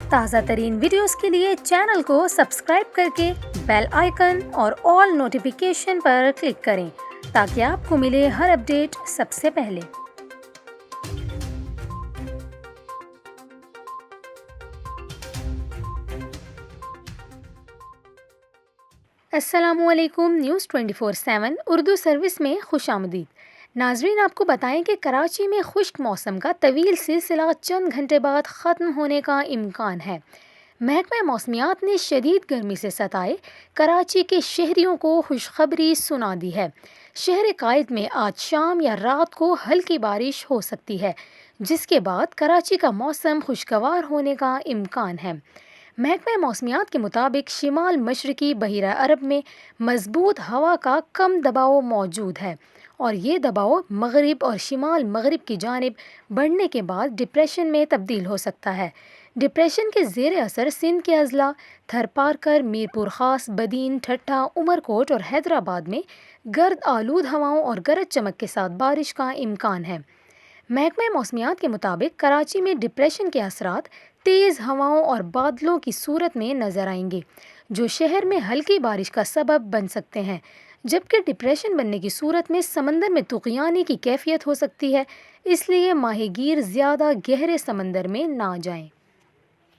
تازہ ترین ویڈیوز کے لیے چینل کو سبسکرائب کر کے بیل آئیکن اور آل نوٹیفیکیشن پر کلک کریں تاکہ آپ کو ملے ہر اپڈیٹ سب سے پہلے۔ السلام علیکم، نیوز 24/7 اردو سروس میں خوش آمدید۔ ناظرین، آپ کو بتائیں کہ کراچی میں خشک موسم کا طویل سلسلہ چند گھنٹے بعد ختم ہونے کا امکان ہے۔ محکمہ موسمیات نے شدید گرمی سے ستائے کراچی کے شہریوں کو خوشخبری سنا دی ہے۔ شہر قائد میں آج شام یا رات کو ہلکی بارش ہو سکتی ہے، جس کے بعد کراچی کا موسم خوشگوار ہونے کا امکان ہے۔ محکمہ موسمیات کے مطابق شمال مشرقی بحیرہ عرب میں مضبوط ہوا کا کم دباؤ موجود ہے اور یہ دباؤ مغرب اور شمال مغرب کی جانب بڑھنے کے بعد ڈپریشن میں تبدیل ہو سکتا ہے۔ ڈپریشن کے زیر اثر سندھ کے اضلاع تھر پارکر، میر پور خاص، بدین، ٹھٹھہ، عمر کوٹ اور حیدرآباد میں گرد آلود ہواؤں اور گرج چمک کے ساتھ بارش کا امکان ہے۔ محکمہ موسمیات کے مطابق کراچی میں ڈپریشن کے اثرات تیز ہواؤں اور بادلوں کی صورت میں نظر آئیں گے، جو شہر میں ہلکی بارش کا سبب بن سکتے ہیں، جبکہ ڈپریشن بننے کی صورت میں سمندر میں طوفانی کی کیفیت ہو سکتی ہے، اس لیے ماہی گیر زیادہ گہرے سمندر میں نہ جائیں۔